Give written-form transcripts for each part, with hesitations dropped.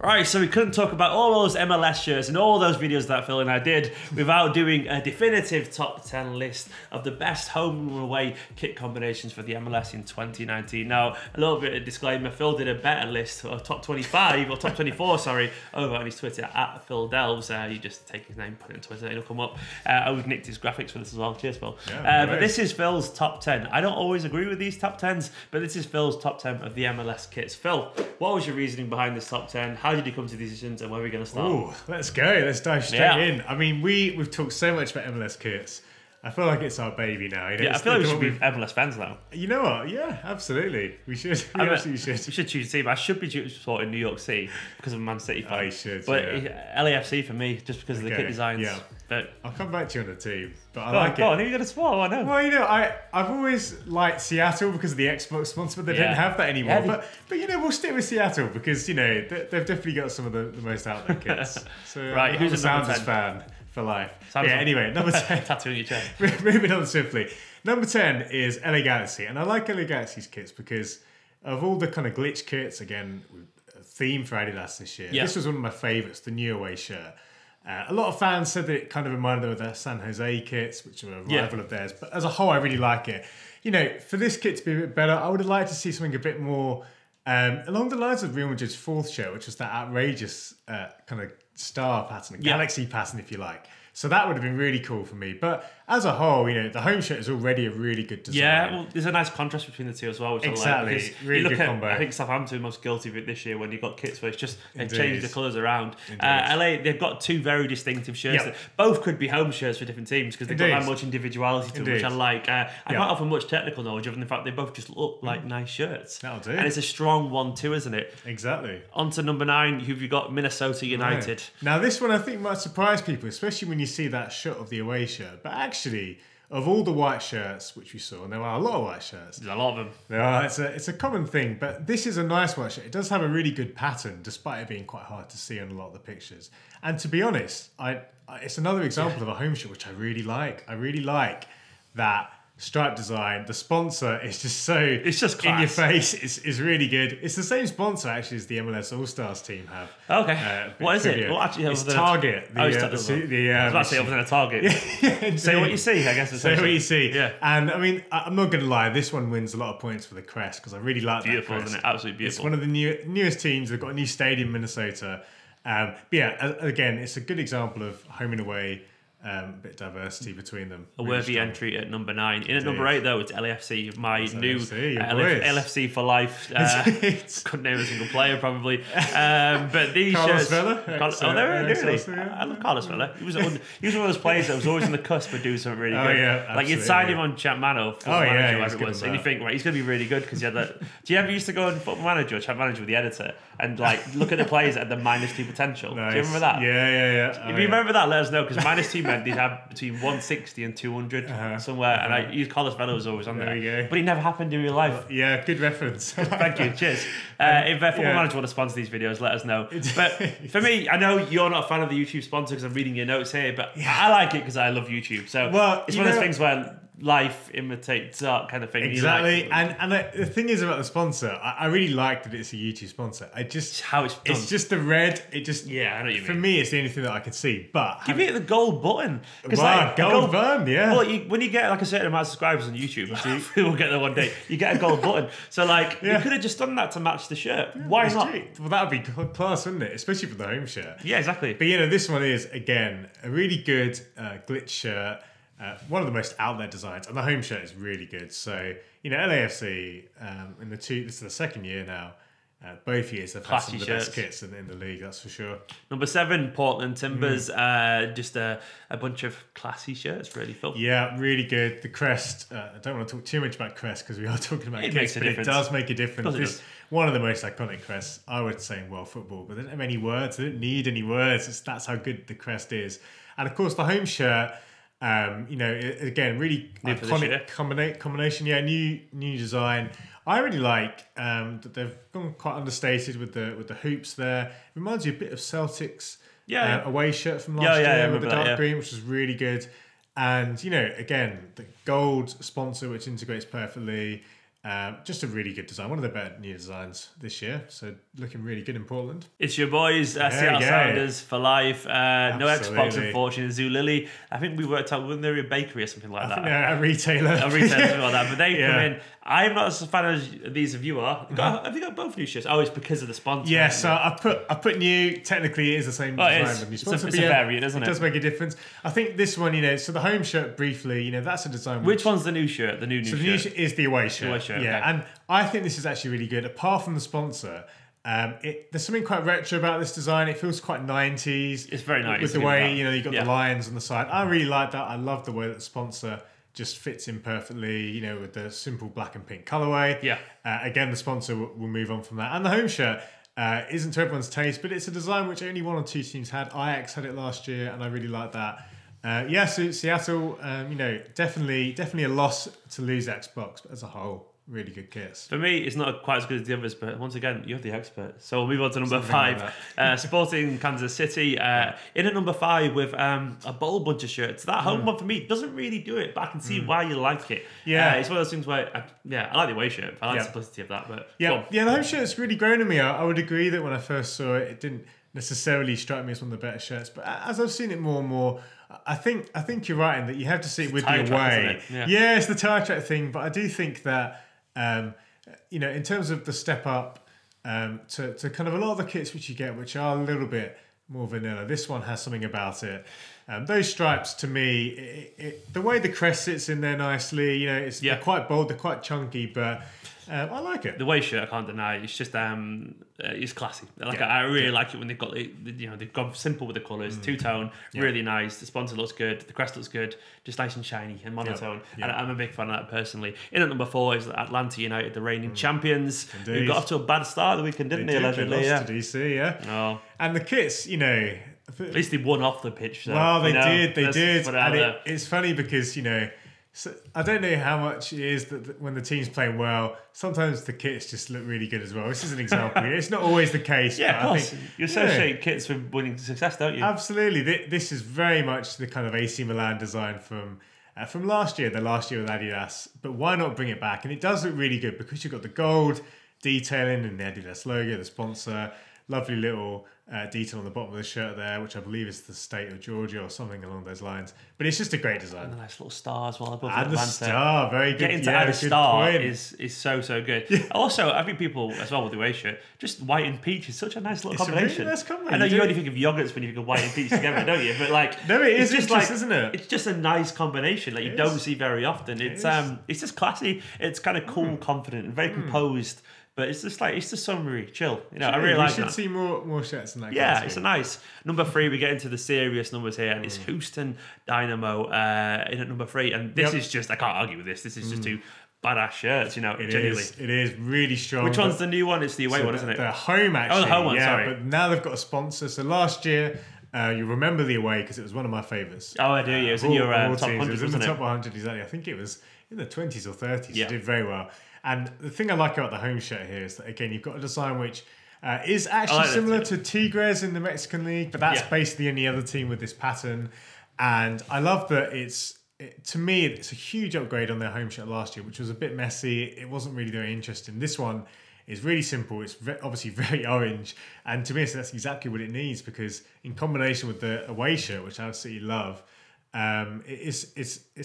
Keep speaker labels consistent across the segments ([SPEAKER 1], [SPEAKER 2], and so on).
[SPEAKER 1] Right, so we couldn't talk about all those MLS shirts and all those videos that Phil and I did without doing a definitive top 10 list of the best home and away kit combinations for the MLS in 2019. Now, a little bit of disclaimer, Phil did a better list of top 25, or top 24, sorry, over on his Twitter, at Phil Delves. You just take his name, put it on Twitter, it'll come up. We've nicked his graphics for this as well. Cheers, Phil.
[SPEAKER 2] Yeah,
[SPEAKER 1] but this is Phil's top 10. I don't always agree with these top 10s, but this is Phil's top 10 of the MLS kits. Phil, what was your reasoning behind this top 10? How did you come to these decisions, and where are we going to start?
[SPEAKER 2] Ooh, let's go. Let's dive straight in. I mean, we've talked so much about MLS kits. I feel like it's our baby now. You know,
[SPEAKER 1] yeah, I feel like we should be MLS fans now.
[SPEAKER 2] You know what? Yeah, absolutely. We should. We absolutely should.
[SPEAKER 1] We should choose a team. I should be supporting New York City because of Man City fan.
[SPEAKER 2] Oh, you should.
[SPEAKER 1] But LAFC for me, just because of the kit designs.
[SPEAKER 2] Yeah.
[SPEAKER 1] But
[SPEAKER 2] I'll come back to you on the team. But I
[SPEAKER 1] like
[SPEAKER 2] it.
[SPEAKER 1] Go on, who are you going to support? I know.
[SPEAKER 2] Well, you know, I've always liked Seattle because of the Xbox sponsor, but they don't have that anymore. Yeah, but you know, we'll stick with Seattle because, you know, they've definitely got some of the most out there kits. So
[SPEAKER 1] right, who's a
[SPEAKER 2] Sounders fan for life?
[SPEAKER 1] Sounders
[SPEAKER 2] yeah, anyway, number 10.
[SPEAKER 1] Tattoo on your chest.
[SPEAKER 2] Moving on swiftly. Number 10 is LA Galaxy. And I like LA Galaxy's kits because of all the kind of glitch kits, again, a theme for Adidas this year. Yeah. This was one of my favourites, the new away shirt. A lot of fans said that it kind of reminded them of their San Jose kits, which are a rival of theirs. But as a whole, I really like it. You know, for this kit to be a bit better, I would have liked to see something a bit more along the lines of Real Madrid's fourth shirt, which was that outrageous kind of star pattern, galaxy pattern, if you like. So that would have been really cool for me. But as a whole, you know, the home shirt is already a really good design.
[SPEAKER 1] Yeah, well, there's a nice contrast between the two as well, which
[SPEAKER 2] exactly.
[SPEAKER 1] I like.
[SPEAKER 2] Really good combo.
[SPEAKER 1] I think Southampton was guilty of it this year when you got kits where it's just they've changed the colours around. LA, they've got two very distinctive shirts that both could be home shirts for different teams because they've got that much individuality to them, which I like. I can't offer much technical knowledge other than the fact they both just look like nice shirts.
[SPEAKER 2] That'll do.
[SPEAKER 1] And it's a strong 1-2, isn't it?
[SPEAKER 2] Exactly.
[SPEAKER 1] On to number 9, who've you got? Minnesota United.
[SPEAKER 2] Right. Now this one I think might surprise people, especially when you see that shot of the away shirt. But actually, of all the white shirts which we saw, and there are a lot of white shirts.
[SPEAKER 1] There's a lot of them.
[SPEAKER 2] There are. It's a common thing, but this is a nice white shirt. It does have a really good pattern, despite it being quite hard to see on a lot of the pictures. And to be honest, it's another example of a home shirt which I really like. I really like that stripe design. The sponsor is just so
[SPEAKER 1] it's just class.
[SPEAKER 2] In your face. It's really good. It's the same sponsor actually as the MLS All Stars team have.
[SPEAKER 1] Okay. What is it? Well, actually,
[SPEAKER 2] it's Target.
[SPEAKER 1] I was about to say other than a Target.
[SPEAKER 2] Yeah,
[SPEAKER 1] say what you see, I guess.
[SPEAKER 2] Say what you see.
[SPEAKER 1] Yeah.
[SPEAKER 2] And I mean, I'm not going to lie. This one wins a lot of points for the crest because I really like that crest.
[SPEAKER 1] Beautiful, isn't it? Absolutely beautiful.
[SPEAKER 2] It's one of the newest teams. They've got a new stadium in Minnesota. But yeah, again, it's a good example of home and away. A bit of diversity between them.
[SPEAKER 1] A worthy entry at number 9. In at number 8, though, it's LAFC, my new LFC for life. Couldn't name a single player, probably. But these
[SPEAKER 2] Carlos
[SPEAKER 1] shirts...
[SPEAKER 2] Vela?
[SPEAKER 1] Really? I love Carlos Vela. He was one of those players that was always on the cusp of doing something really good.
[SPEAKER 2] Yeah,
[SPEAKER 1] like, you'd sign him on Champ Manager, whatever it was, and you think, right, he's going to be really good because he had that... Do you ever used to go on Football Manager or Champ Manager with the editor and, like, look at the players that had the -2 potential?
[SPEAKER 2] Nice.
[SPEAKER 1] Do you remember that?
[SPEAKER 2] Yeah.
[SPEAKER 1] If you remember that, let us know, because -2 meant they'd have between 160 and 200 somewhere, and I used Carlos Vela was always on there.
[SPEAKER 2] There you go.
[SPEAKER 1] But he never happened in real life.
[SPEAKER 2] Yeah, good reference.
[SPEAKER 1] Thank you. Cheers. If Football Manager want to sponsor these videos, let us know. But for me, I know you're not a fan of the YouTube sponsor because I'm reading your notes here, but I like it because I love YouTube. So it's one of those things where life imitates art kind of thing.
[SPEAKER 2] Exactly. And the thing is about the sponsor, I really like that it's a YouTube sponsor.
[SPEAKER 1] How it's done.
[SPEAKER 2] It's just the red. It just
[SPEAKER 1] I know what you mean.
[SPEAKER 2] For me, it's the only thing that I can see. But
[SPEAKER 1] give it the gold button.
[SPEAKER 2] Wow, gold button, yeah.
[SPEAKER 1] Well, when you get like a certain amount of subscribers on YouTube, we'll get there one day. You get a gold button. So like, you could have just done that to match the shirt. Why not?
[SPEAKER 2] Well, that would be class, wouldn't it? Especially for the home shirt.
[SPEAKER 1] Yeah, exactly.
[SPEAKER 2] But you know, this one is again a really good glitch shirt. One of the most out there designs, and the home shirt is really good. So, you know, LAFC, this is the second year now. Both years they've had some of the best kits in the league, that's for sure.
[SPEAKER 1] Number 7, Portland Timbers. Just a bunch of classy shirts, really, Phil.
[SPEAKER 2] Yeah, really good. The crest, I don't want to talk too much about crest because we are talking about kits, but it does make a difference. It's one of the most iconic crests, I would say, in world football. But they don't have any words. They don't need any words. That's how good the crest is. And of course, the home shirt, you know, again, really iconic combination. Yeah, new design. I really like that they've gone quite understated with the hoops there. It reminds you a bit of Celtic's away shirt from last year with the dark green, which was really good. And, you know, again, the gold sponsor, which integrates perfectly. Just a really good design. One of the better new designs this year. So looking really good in Portland.
[SPEAKER 1] It's your boys, Seattle Sounders for life. No Xbox, unfortunately. Zulily. I think we worked out when they're a bakery or something like that.
[SPEAKER 2] Yeah, a retailer.
[SPEAKER 1] A retailer, something like that. But they come in. I'm not as a fan of these as you are. Have you got both new shirts? Oh, it's because of the sponsor.
[SPEAKER 2] Yeah, so I put new. Technically, it is the same design. But new sponsor,
[SPEAKER 1] it's a variant, isn't it?
[SPEAKER 2] It does make a difference. I think this one, so the home shirt, briefly, that's a design.
[SPEAKER 1] Which one's the new shirt? The new shirt?
[SPEAKER 2] The new shirt is the away shirt.
[SPEAKER 1] The away shirt,
[SPEAKER 2] yeah.
[SPEAKER 1] Okay.
[SPEAKER 2] And I think this is actually really good. Apart from the sponsor, there's something quite retro about this design. It feels quite 90s.
[SPEAKER 1] It's very 90s.
[SPEAKER 2] With the way, you've got the lions on the side. I really like that. I love the way that the sponsor just fits in perfectly, with the simple black and pink colorway.
[SPEAKER 1] Yeah.
[SPEAKER 2] Again, the sponsor will move on from that. And the home shirt isn't to everyone's taste, but it's a design which only one or two teams had. Ajax had it last year, and I really like that. So Seattle, definitely a loss to lose Xbox, but as a whole, really good kits.
[SPEAKER 1] For me, it's not quite as good as the others, but once again, you're the expert. So we'll move on to number 5. Sporting Kansas City. In at number 5 with a bold bunch of shirts. That home one for me doesn't really do it, but I can see why you like it. Yeah. It's one of those things where, I like the away shirt. I like the simplicity of that. But
[SPEAKER 2] the home shirt's really grown on me. I would agree that when I first saw it, it didn't necessarily strike me as one of the better shirts. But as I've seen it more and more, I think you're right in that you have to see it with the away. Yeah, it's the tire track thing. But I do think that, in terms of the step up to kind of a lot of the kits which you get, which are a little bit more vanilla, this one has something about it. Those stripes, to me, the way the crest sits in there nicely, they're quite bold, they're quite chunky, but I like it.
[SPEAKER 1] The way shirt, I can't deny. It's just it's classy. I really like it when they've got they've gone simple with the colours, two-tone, really nice. The sponsor looks good, the crest looks good, just nice and shiny and monotone. And I'm a big fan of that personally. In at number 4 is Atlanta United, the reigning champions. Who got off to a bad start the weekend, didn't they? Allegedly,
[SPEAKER 2] they lost to DC,
[SPEAKER 1] Oh.
[SPEAKER 2] And the kits,
[SPEAKER 1] at least they won off the pitch. So,
[SPEAKER 2] well, they did. And it's funny because, so I don't know how much it is that when the team's playing well, sometimes the kits just look really good as well. This is an example. It's not always the case.
[SPEAKER 1] Yeah, of course. You associate kits with winning success, don't you?
[SPEAKER 2] Absolutely. This is very much the kind of AC Milan design from last year, the last year with Adidas. But why not bring it back? And it does look really good because you've got the gold detailing and the Adidas logo, the sponsor. Lovely little detail on the bottom of the shirt there, which I believe is the state of Georgia or something along those lines. But it's just a great design.
[SPEAKER 1] And the nice little stars while above
[SPEAKER 2] the star, very good.
[SPEAKER 1] Getting to add a star is so good. Yeah. Also, I think people as well with the away shirt, just white and peach is such a nice little combination.
[SPEAKER 2] A really nice combination.
[SPEAKER 1] I know you only think of yogurts when you think of white and peach together, don't you? But
[SPEAKER 2] no, it is just isn't it?
[SPEAKER 1] It's just a nice combination that you don't see very often. It's just classy. It's kind of cool, confident, and very composed. But it's just summary, chill. I really like that.
[SPEAKER 2] We should see more shirts in that.
[SPEAKER 1] Yeah, it's a nice. Number 3, we get into the serious numbers here, and it's Houston Dynamo in at number 3. And this is just, I can't argue with this. This is just 2 badass shirts, genuinely.
[SPEAKER 2] It is really strong.
[SPEAKER 1] Which one's the new one? It's the away one, isn't it?
[SPEAKER 2] The home, actually.
[SPEAKER 1] Oh, the home one, sorry.
[SPEAKER 2] But now they've got a sponsor. So last year, you remember the away because it was one of my favourites.
[SPEAKER 1] Oh, I do, yeah. It was in your top 100,
[SPEAKER 2] It was in the top 100, exactly. I think it was in the 20s or 30s. Yeah. It did very well. And the thing I like about the home shirt here is that, again, you've got a design which is actually similar to Tigres in the Mexican League, but that's basically the only other team with this pattern. And I love that to me, it's a huge upgrade on their home shirt last year, which was a bit messy. It wasn't really very interesting. This one is really simple. It's obviously very orange. And to me, that's exactly what it needs because in combination with the away shirt, which I absolutely love, it's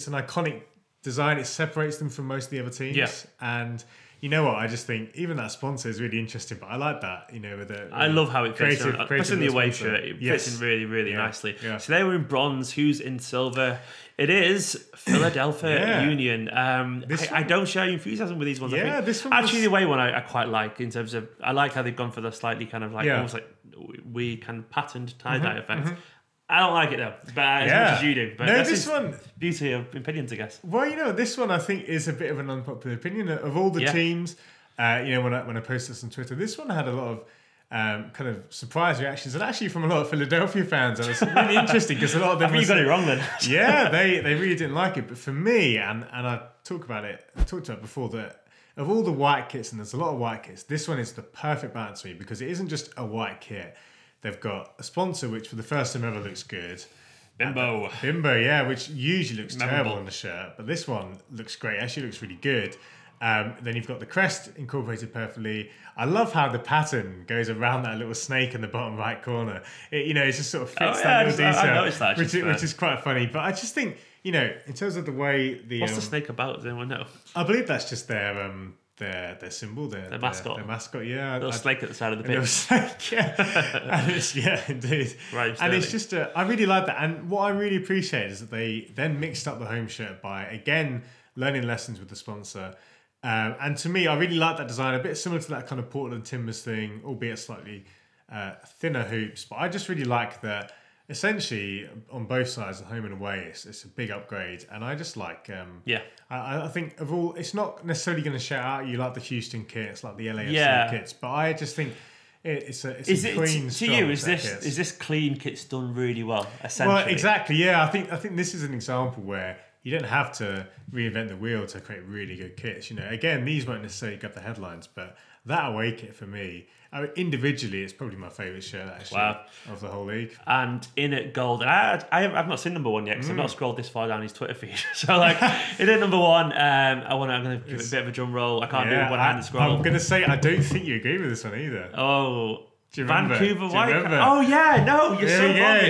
[SPEAKER 2] an iconic design. It separates them from most of the other teams. Yeah. And you know what? I just think even that sponsor is really interesting, but I like that, with the
[SPEAKER 1] I love how it fits in. Especially the away shirt. It fits in really, really nicely. Yeah. So they were in bronze. Who's in silver? It is Philadelphia Union. I don't share your enthusiasm with these ones.
[SPEAKER 2] Yeah,
[SPEAKER 1] I think.
[SPEAKER 2] This one
[SPEAKER 1] actually the away one I quite like in terms of I like how they've gone for the slightly kind of almost like we kind of patterned tie-dye effect. I don't like it though, but as much as you do. But
[SPEAKER 2] no, this one
[SPEAKER 1] beauty of opinions, I guess.
[SPEAKER 2] Well, this one I think is a bit of an unpopular opinion of all the teams. When I posted this on Twitter, this one had a lot of kind of surprise reactions, and actually from a lot of Philadelphia fans. And it's really interesting because a lot of them.
[SPEAKER 1] I think you got it wrong then.
[SPEAKER 2] Yeah, they really didn't like it. But for me, and I talked about it before that. Of all the white kits, and there's a lot of white kits, this one is the perfect balance for me because it isn't just a white kit. They've got a sponsor which for the first time ever looks good.
[SPEAKER 1] Bimbo,
[SPEAKER 2] yeah, which usually looks terrible on the shirt, but this one looks great. Actually looks really good. Then you've got the crest incorporated perfectly. I love how the pattern goes around that little snake in the bottom right corner. It just sort of fits that little detail,
[SPEAKER 1] I noticed that,
[SPEAKER 2] which is quite funny. But I just think, in terms of the way the...
[SPEAKER 1] What's the snake about? Does anyone know?
[SPEAKER 2] I believe that's just their symbol, their
[SPEAKER 1] mascot.
[SPEAKER 2] Their mascot, yeah.
[SPEAKER 1] Little snake at the side of the pitch.
[SPEAKER 2] Little snake, yeah. And it's, yeah, indeed.
[SPEAKER 1] Right,
[SPEAKER 2] and it's just, I really like that. And what I really appreciate is that they then mixed up the home shirt by, again, learning lessons with the sponsor. And to me, I really like that design, a bit similar to that kind of Portland Timbers thing, albeit slightly thinner hoops. But I just really like that. Essentially, on both sides, the home and away, it's a big upgrade, and I just like. I think of all, it's not necessarily going to shout out you like the Houston kits, like the LAFC kits, but I just think it's a clean.
[SPEAKER 1] To you, is this clean kits done really well? Essentially,
[SPEAKER 2] well, exactly. Yeah, I think this is an example where you don't have to reinvent the wheel to create really good kits. Again, these won't necessarily grab the headlines, but that away kit for me, individually, it's probably my favourite shirt actually of the whole league.
[SPEAKER 1] And in it gold, and I've not seen number one yet because I've not scrolled this far down his Twitter feed. So it is number one. I'm going to give it a bit of a drum roll. I can't do one hand scroll.
[SPEAKER 2] I'm going to say I don't think you agree with this one either.
[SPEAKER 1] Oh,
[SPEAKER 2] do you remember?
[SPEAKER 1] Vancouver White. Oh yeah, no, you're so wrong.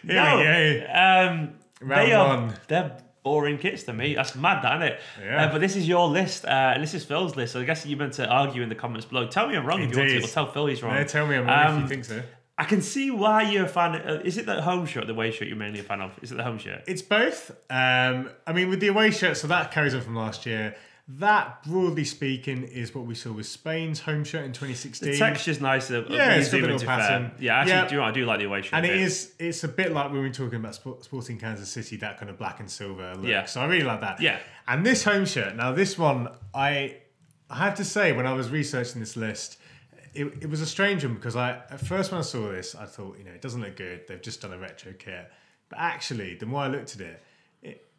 [SPEAKER 2] Here we go. Round one.
[SPEAKER 1] They're boring kits to me. That's mad, that, isn't it?
[SPEAKER 2] Yeah.
[SPEAKER 1] But this is your list, and this is Phil's list. So I guess you meant to argue in the comments below. Tell me I'm wrong if you want to, or tell Phil he's wrong.
[SPEAKER 2] No, tell me I'm wrong if you think so.
[SPEAKER 1] I can see why you're a fan. Is it the home shirt, the away shirt you're mainly a fan of? Is it the home shirt?
[SPEAKER 2] It's both. With the away shirt, so that carries on from last year. That, broadly speaking, is what we saw with Spain's home shirt in 2016.
[SPEAKER 1] The texture's nicer.
[SPEAKER 2] Yeah, it's got a little pattern.
[SPEAKER 1] Yeah, actually, I do like the away shirt.
[SPEAKER 2] And it's a bit like when we were talking about Sporting Kansas City, that kind of black and silver look.
[SPEAKER 1] Yeah.
[SPEAKER 2] So I really like that.
[SPEAKER 1] Yeah.
[SPEAKER 2] And this home shirt, now this one, I have to say, when I was researching this list, it was a strange one because at first when I saw this, I thought, it doesn't look good. They've just done a retro kit. But actually, the more I looked at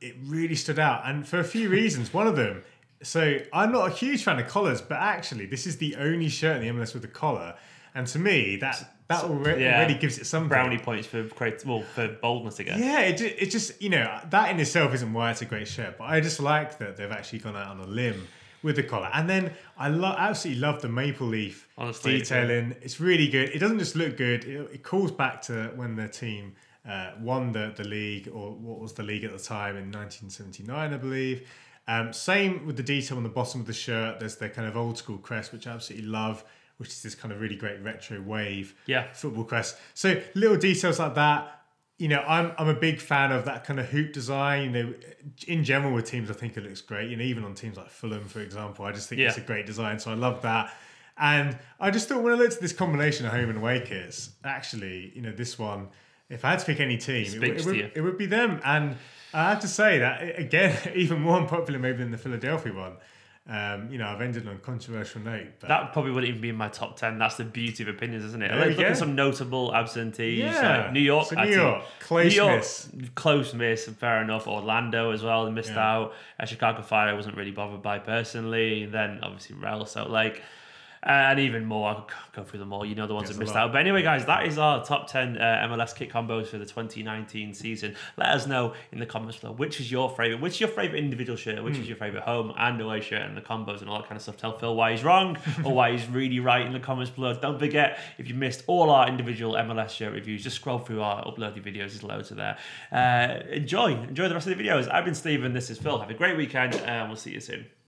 [SPEAKER 2] it really stood out. And for a few reasons. One of them, so I'm not a huge fan of collars, but actually this is the only shirt in the MLS with a collar. And to me, that already gives it some
[SPEAKER 1] brownie points for boldness again.
[SPEAKER 2] Yeah, it just, that in itself isn't why it's a great shirt, but I just like that they've actually gone out on a limb with the collar. And then I absolutely love the maple leaf detailing. It's really good. It doesn't just look good. It calls back to when the team won the league, or what was the league at the time, in 1979, I believe. Same with the detail on the bottom of the shirt. There's the kind of old school crest, which I absolutely love, which is this kind of really great retro wave football crest. So little details like that. I'm a big fan of that kind of hoop design. In general with teams, I think it looks great. Even on teams like Fulham, for example, I just think it's a great design. So I love that. And I just thought when I looked at this combination of home and away kits, actually, this one, if I had to pick any team, it would be them. And I have to say that, again, even more unpopular maybe than the Philadelphia one. I've ended on a controversial note. But
[SPEAKER 1] that probably wouldn't even be in my top 10. That's the beauty of opinions, isn't it?
[SPEAKER 2] Look
[SPEAKER 1] at some notable absentees.
[SPEAKER 2] Yeah.
[SPEAKER 1] New York.
[SPEAKER 2] So New York,
[SPEAKER 1] close miss, fair enough. Orlando as well, they missed out. Chicago Fire I wasn't really bothered by personally. And then obviously Rel. So and even more, I could go through them all. The ones that missed out. But anyway, guys, that is our top 10 MLS kit combos for the 2019 season. Let us know in the comments below which is your favourite. Which is your favourite individual shirt? Which is your favourite home and away shirt, and the combos and all that kind of stuff. Tell Phil why he's wrong or why he's really right in the comments below. Don't forget, if you missed all our individual MLS shirt reviews, just scroll through our uploaded videos. There's loads of there. Enjoy the rest of the videos. I've been Stephen. This is Phil. Have a great weekend, and we'll see you soon.